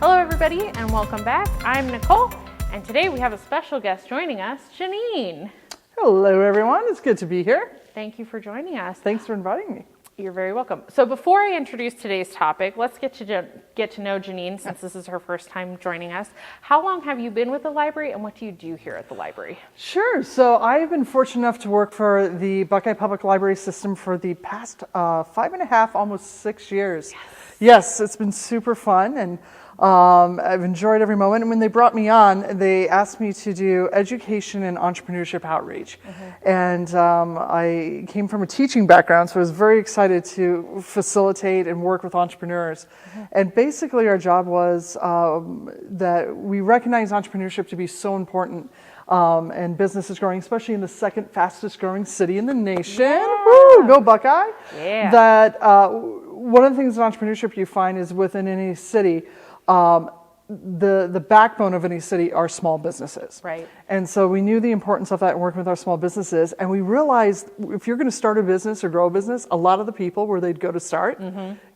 Hello everybody and welcome back. I'm Nicole and today we have a special guest joining us, Janine. Hello everyone, it's good to be here. Thank you for joining us. Thanks for inviting me. You're very welcome. So before I introduce today's topic, let's get to know Janine since this is her first time joining us. How long have you been with the library and what do you do here at the library? Sure, so I've been fortunate enough to work for the Buckeye Public Library System for the past 5.5, almost 6 years. Yes, it's been super fun and I've enjoyed every moment. And when they brought me on, they asked me to do education and entrepreneurship outreach. And I came from a teaching background, so I was very excited to facilitate and work with entrepreneurs. And basically our job was that we recognize entrepreneurship to be so important and business is growing, especially in the second fastest growing city in the nation. Yeah. Woo, go Buckeye! Yeah. That one of the things in entrepreneurship you find is within any city, the backbone of any city are small businesses. Right. And so we knew the importance of that and working with our small businesses. And we realized if you're going to start a business or grow a business, a lot of the people where they'd go to start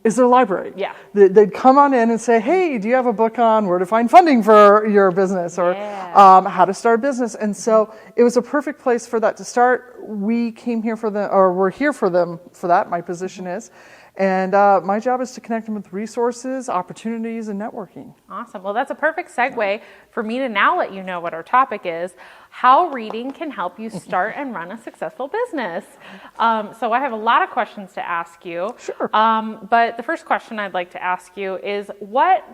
is their library. Yeah. They'd come on in and say, hey, do you have a book on where to find funding for your business or how to start a business? And so it was a perfect place for that to start. We came here for them, or we're here for them for that, my position is. And my job is to connect them with resources, opportunities, and networking. Awesome. Well, that's a perfect segue for me to now let you know what our topic is, how reading can help you start and run a successful business. So I have a lot of questions to ask you. Sure. But the first question I'd like to ask you is, what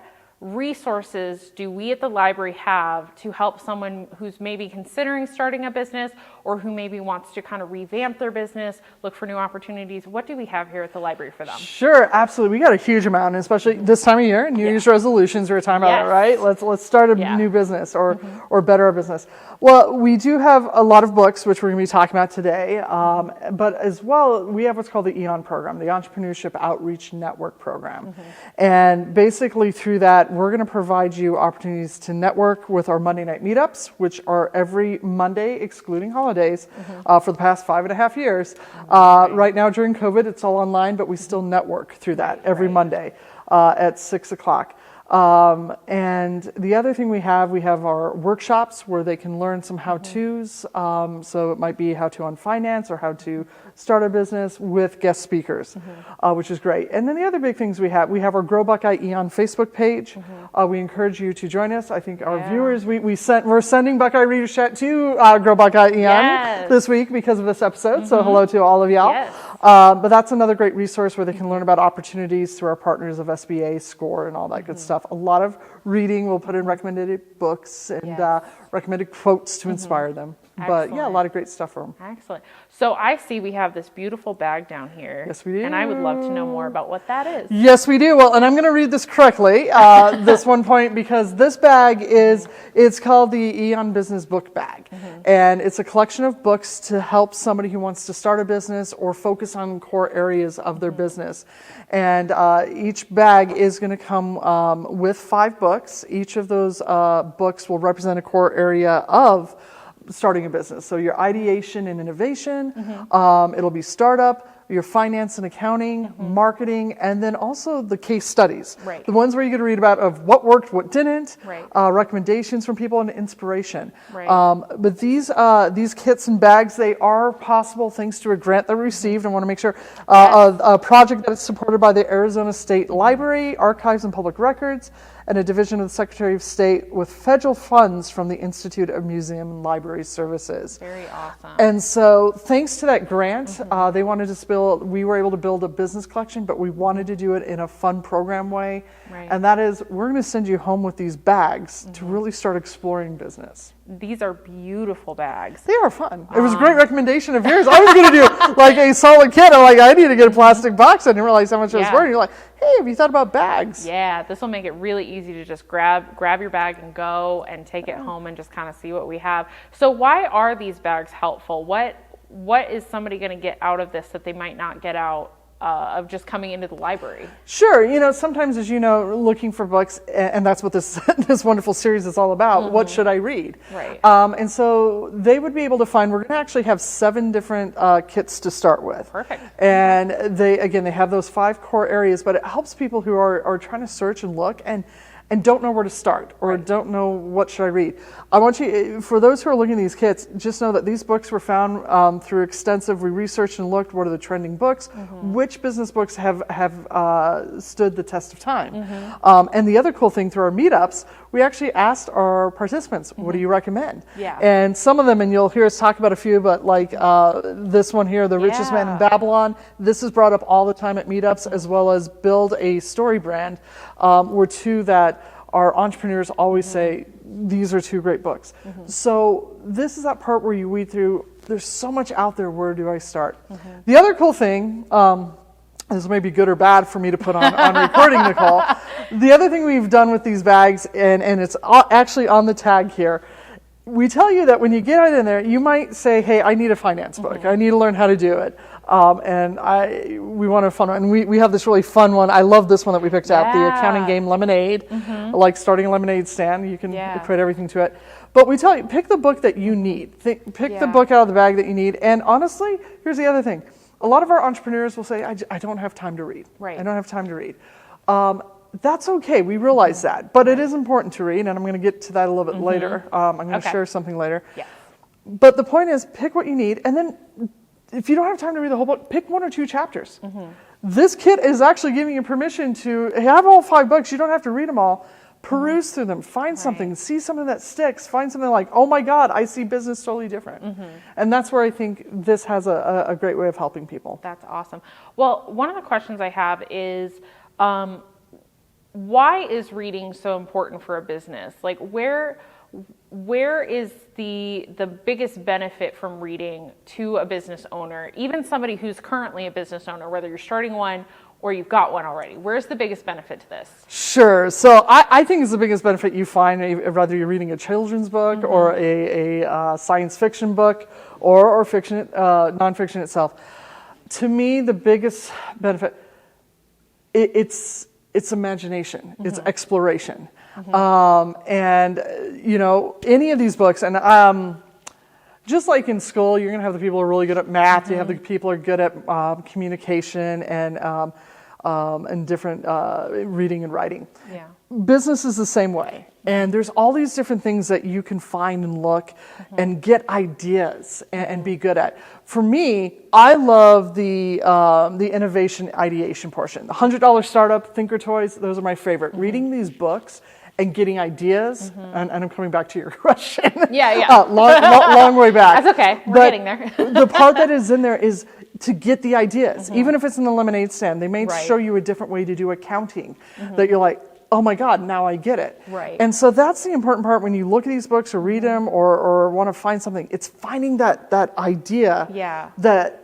resources do we at the library have to help someone who's maybe considering starting a business or who maybe wants to kind of revamp their business, look for new opportunities? What do we have here at the library for them? Sure, absolutely. We got a huge amount, especially this time of year. New Year's resolutions are a time about it, right? Let's start a new business or better our business. Well, we do have a lot of books, which we're going to be talking about today, but as well, we have what's called the EON program, the Entrepreneurship Outreach Network program. And basically through that, we're going to provide you opportunities to network with our Monday night meetups, which are every Monday, excluding holidays, for the past 5.5 years. Right now during COVID, it's all online, but we still network through that every Monday at 6 o'clock. And the other thing we have our workshops where they can learn some how-tos. So it might be how to on finance or how to start a business with guest speakers, which is great. And then the other big things we have our Grow Buckeye Eon Facebook page. We encourage you to join us. I think our viewers, we're sending Buckeye Readers Chat to Grow Buckeye Eon this week because of this episode. So hello to all of y'all. But that's another great resource where they can learn about opportunities through our partners of SBA, SCORE, and all that good stuff. A lot of reading. We'll put in recommended books and recommended quotes to inspire them. But yeah, a lot of great stuff for them. Excellent. So I see we have this beautiful bag down here. Yes, we do. And I would love to know more about what that is. Yes, we do. Well, and I'm going to read this correctly, this one point, because this bag it's called the Eon Business Book Bag. And it's a collection of books to help somebody who wants to start a business or focus on core areas of their business. And each bag is going to come with 5 books. Each of those books will represent a core area of starting a business. So your ideation and innovation, it'll be startup, your finance and accounting, marketing, and then also the case studies. The ones where you're going to read about of what worked, what didn't, recommendations from people, and inspiration. But these kits and bags, they are possible thanks to a grant that we received. I want to make sure a project that is supported by the Arizona State Library, Archives and Public Records, and a division of the Secretary of State with federal funds from the Institute of Museum and Library Services. Very awesome. And so thanks to that grant, they wanted to we were able to build a business collection, but we wanted to do it in a fun program way. And that is, we're going to send you home with these bags to really start exploring business. These are beautiful bags. They are fun. It was a great recommendation of yours. I was going to do like a solid kit. I'm like, I need to get a plastic box. I didn't realize how much it was worth. You're like, hey, have you thought about bags? Yeah, this will make it really easy to just grab your bag and go and take it home and just kind of see what we have. So why are these bags helpful? What is somebody going to get out of this that they might not get out of just coming into the library? Sure. Sometimes, as you know, looking for books, and that's what this this wonderful series is all about. What should I read? And so they would be able to find, we're going to actually have 7 different kits to start with. Perfect. And they have those 5 core areas, but it helps people who are trying to search and look. And and don't know where to start or don't know what should I read. I want you, for those who are looking at these kits, just know that these books were found through extensive, we researched and looked what are the trending books, which business books have stood the test of time. And the other cool thing through our meetups, we actually asked our participants, what do you recommend? And some of them, and you'll hear us talk about a few, but like this one here, The Richest Man in Babylon, this is brought up all the time at meetups, as well as Build a Story Brand, were two that our entrepreneurs always say, these are two great books. So this is that part where you weed through, there's so much out there, where do I start? The other cool thing, this may be good or bad for me to put on recording, Nicole. The other thing we've done with these bags, and it's actually on the tag here, we tell you that when you get it in there, you might say, hey, I need a finance book. I need to learn how to do it. And we want a fun one. And we have this really fun one. I love this one that we picked out, the accounting game Lemonade. Like starting a lemonade stand, you can equate everything to it. But we tell you, pick the book that you need. Pick the book out of the bag that you need. And honestly, here's the other thing. A lot of our entrepreneurs will say, I don't have time to read. I don't have time to read. That's okay. We realize that. But it is important to read, and I'm going to get to that a little bit later. I'm going to share something later. But the point is, pick what you need, and then if you don't have time to read the whole book, pick 1 or 2 chapters. This kit is actually giving you permission to have all 5 books. You don't have to read them all. Peruse through them. Find something. See something that sticks. Find something like, oh my God, I see business totally different. And that's where I think this has a great way of helping people. That's awesome. Well, one of the questions I have is, why is reading so important for a business? Like, where is the biggest benefit from reading to a business owner, even somebody who's currently a business owner, whether you're starting one or you've got one already? Where's the biggest benefit to this? Sure. So I think it's the biggest benefit you find, whether you're reading a children's book or a science fiction book or fiction, nonfiction itself. To me, the biggest benefit, it's imagination, it's exploration. And, you know, any of these books, and just like in school, you're going to have the people who are really good at math, you have the people who are good at communication and different reading and writing. Business is the same way. And there's all these different things that you can find and look and get ideas and be good at. For me, I love the innovation ideation portion. The $100 startup, Thinker Toys, those are my favorite. Reading these books and getting ideas, and I'm coming back to your question. Long way back. That's okay, we're getting there. The part that is in there is to get the ideas. Even if it's in the lemonade stand, they may show you a different way to do accounting that you're like, oh my God, now I get it. And so that's the important part when you look at these books or read them or want to find something. It's finding that idea that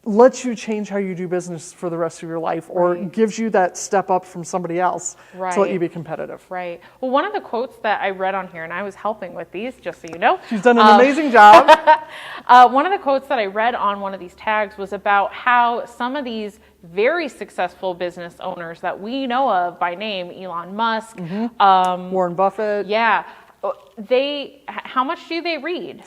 lets you change how you do business for the rest of your life or gives you that step up from somebody else to let you be competitive. Well, one of the quotes that I read on here, and I was helping with these, just so you know. She's done an amazing job. One of the quotes that I read on one of these tags was about how some of these very successful business owners that we know of by name, Elon Musk, Warren Buffett. How much do they read?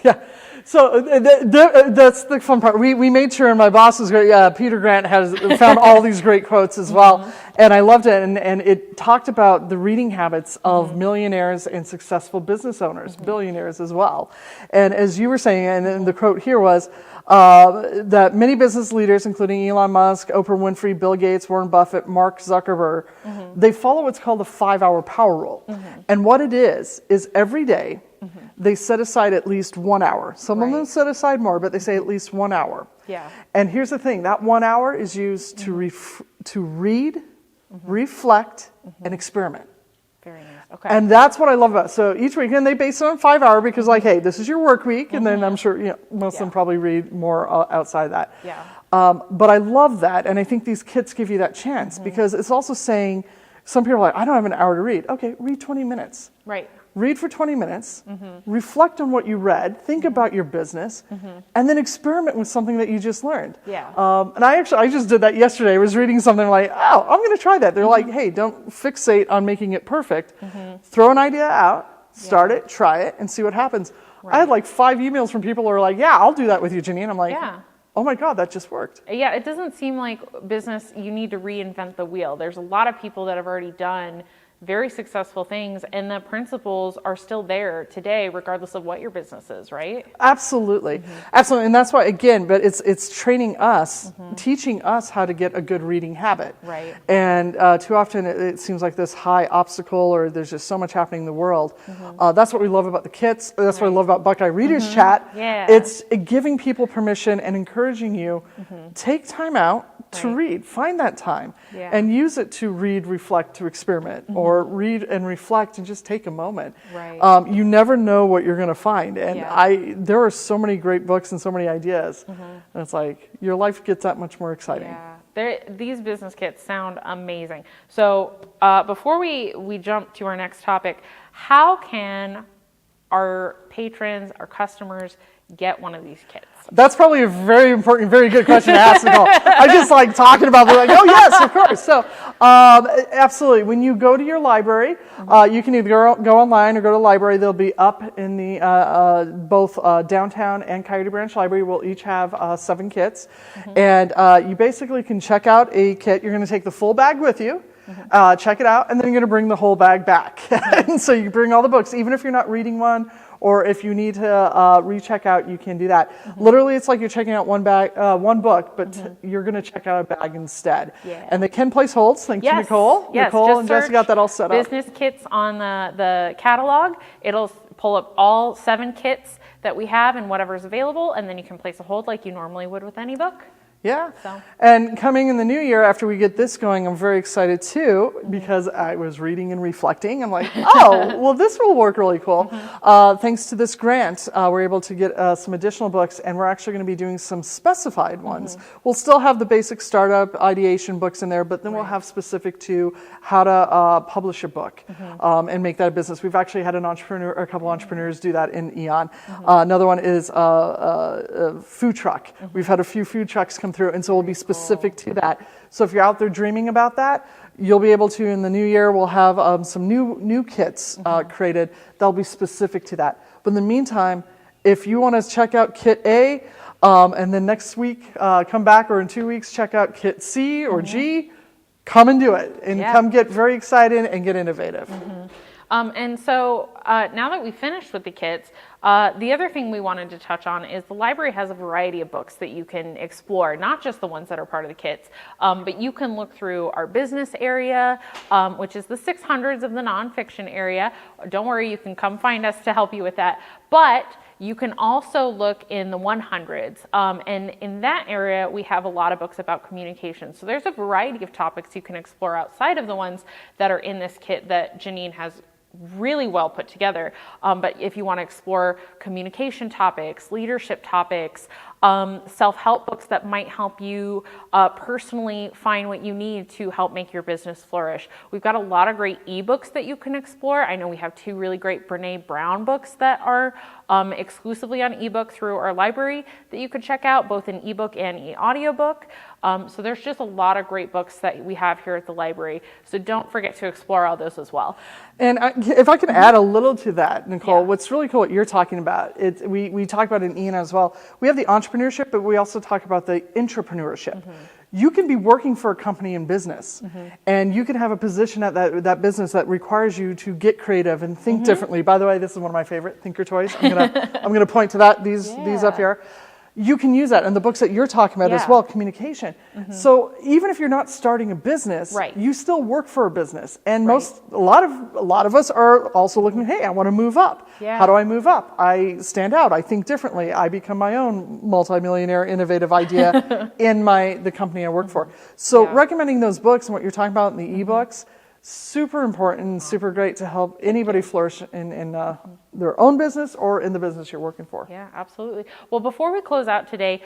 So that's the fun part. We made sure, and my boss was great. Peter Grant has found all these great quotes as well, and I loved it. And it talked about the reading habits of millionaires and successful business owners, billionaires as well. And as you were saying, and the quote here was that many business leaders, including Elon Musk, Oprah Winfrey, Bill Gates, Warren Buffett, Mark Zuckerberg, they follow what's called the 5-hour power rule. And what it is every day, they set aside at least 1 hour. Some of them set aside more, but they say at least 1 hour. And here's the thing, that 1 hour is used to read, reflect, and experiment. Very nice. Okay. And that's what I love about it. So each week, and they base it on 5 hour because like, hey, this is your work week. And then I'm sure most of them probably read more outside that. But I love that. And I think these kits give you that chance because it's also saying, some people are like, I don't have an hour to read. Okay, read 20 minutes. Read for 20 minutes, reflect on what you read, think about your business, and then experiment with something that you just learned. And I just did that yesterday. I was reading something like, oh, I'm going to try that. They're like, hey, don't fixate on making it perfect. Throw an idea out, start it, try it, and see what happens. I had like 5 emails from people who are like, yeah, I'll do that with you, Janine. I'm like, oh my God, that just worked. Yeah, it doesn't seem like business, you need to reinvent the wheel. There's a lot of people that have already done very successful things, and the principles are still there today, regardless of what your business is, right? Absolutely. Absolutely. And that's why, again, but it's training us, teaching us how to get a good reading habit. Right. And too often it seems like this high obstacle, or there's just so much happening in the world. That's what we love about the kits. That's what I love about Buckeye Readers Chat. Yeah. It's giving people permission and encouraging you, take time out to read. Find that time and use it to read, reflect, to experiment, or read and reflect and just take a moment. Right. You never know what you're going to find. And there are so many great books and so many ideas. And it's like your life gets that much more exciting. Yeah. These business kits sound amazing. So before we jump to our next topic, how can our patrons, our customers, get one of these kits? That's probably a very important, very good question to ask, Nicole. I just like talking about it, like, oh yes, of course. So, absolutely. When you go to your library, you can either go online or go to the library. They'll be up in the both downtown and Coyote Branch Library. We'll each have 7 kits, and you basically can check out a kit. You're going to take the full bag with you. Check it out, and then you're going to bring the whole bag back. And so you bring all the books, even if you're not reading one, or if you need to recheck out, you can do that. Literally, it's like you're checking out one book, but you're going to check out a bag instead. And they can place holds. Thanks to Nicole. Yes, Nicole and Jessica got that all set up. Business kits on the catalog. It'll pull up all 7 kits that we have and whatever's available, and then you can place a hold like you normally would with any book. Yeah. So. And coming in the new year, after we get this going, I'm very excited too, because I was reading and reflecting. I'm like, oh, well, this will work really cool. Thanks to this grant, we're able to get some additional books, and we're actually going to be doing some specified ones. We'll still have the basic startup ideation books in there, but then we'll have specific to how to publish a book and make that a business. We've actually had a couple entrepreneurs do that in Eon. Another one is a food truck. We've had a few food trucks come through, and so we'll be specific to that. So if you're out there dreaming about that, you'll be able to, in the new year, we'll have some new kits created that'll be specific to that. But in the meantime, if you want to check out Kit A, and then next week come back, or in 2 weeks check out Kit C or G, come and do it, and come get very excited and get innovative. And so now that we finished with the kits, the other thing we wanted to touch on is the library has a variety of books that you can explore, not just the ones that are part of the kits, but you can look through our business area, which is the 600s of the nonfiction area. Don't worry, you can come find us to help you with that. But you can also look in the 100s, and in that area, we have a lot of books about communication. So there's a variety of topics you can explore outside of the ones that are in this kit that Janine has really well put together. But if you want to explore communication topics, leadership topics, self-help books that might help you personally find what you need to help make your business flourish. We've got a lot of great ebooks that you can explore. I know we have 2 really great Brene Brown books that are exclusively on ebook through our library that you could check out, both in ebook and e-audiobook. So there's just a lot of great books that we have here at the library. So don't forget to explore all those as well. And if I can add a little to that, Nicole, what's really cool what you're talking about, we talk about it in Ian as well. We have the entrepreneurship, but we also talk about the intrapreneurship. You can be working for a company in business, and you can have a position at that business that requires you to get creative and think differently. By the way, this is one of my favorite thinker toys. I'm gonna point to that. These up here. You can use that in the books that you're talking about as well, communication. So even if you're not starting a business, you still work for a business. And a lot of us are also looking, hey, I want to move up. How do I move up? I stand out. I think differently. I become my own multimillionaire innovative idea in the company I work for. So recommending those books and what you're talking about in the ebooks, super important and super great to help anybody flourish in their own business or in the business you're working for. Yeah, absolutely. Well, before we close out today,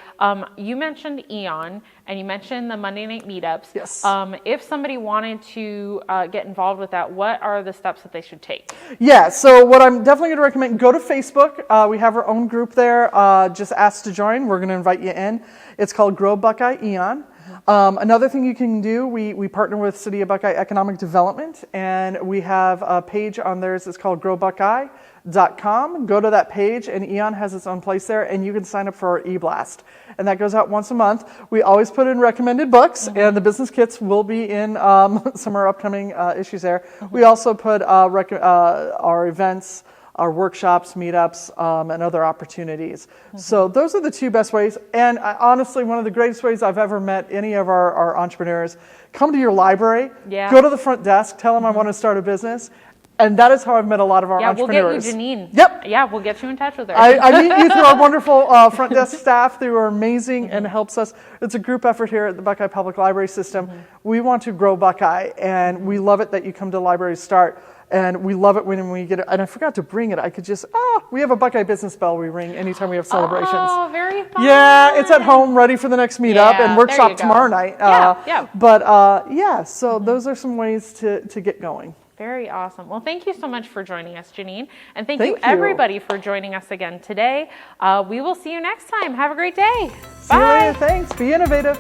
you mentioned Eon and you mentioned the Monday night meetups. Yes. If somebody wanted to get involved with that, what are the steps that they should take? Yeah, so what I'm definitely going to recommend, go to Facebook. We have our own group there. Just ask to join. We're going to invite you in. It's called Grow Buckeye Eon. Another thing you can do, we partner with City of Buckeye Economic Development, and we have a page on theirs. It's called growbuckeye.com. Go to that page, and Eon has its own place there, and you can sign up for our e-blast. And that goes out once a month. We always put in recommended books, and the business kits will be in some of our upcoming issues there. We also put our events, our workshops, meetups, and other opportunities. So those are the two best ways. And honestly, one of the greatest ways I've ever met any of our entrepreneurs, come to your library, go to the front desk, tell them I want to start a business. And that is how I've met a lot of our entrepreneurs. We'll get you Janine. Yep. Yeah, we'll get you in touch with her. I meet you through our wonderful front desk staff who are amazing and helps us. It's a group effort here at the Buckeye Public Library System. We want to grow Buckeye, and we love it that you come to Library Start. And we love it when we get it. And I forgot to bring it. I could just, we have a Buckeye business bell we ring anytime we have celebrations. Oh, very fun. Yeah, it's at home ready for the next meetup and workshop tomorrow night. So those are some ways to get going. Very awesome. Well, thank you so much for joining us, Janine. And thank you everybody for joining us again today. We will see you next time. Have a great day. See you later. Thanks. Be innovative.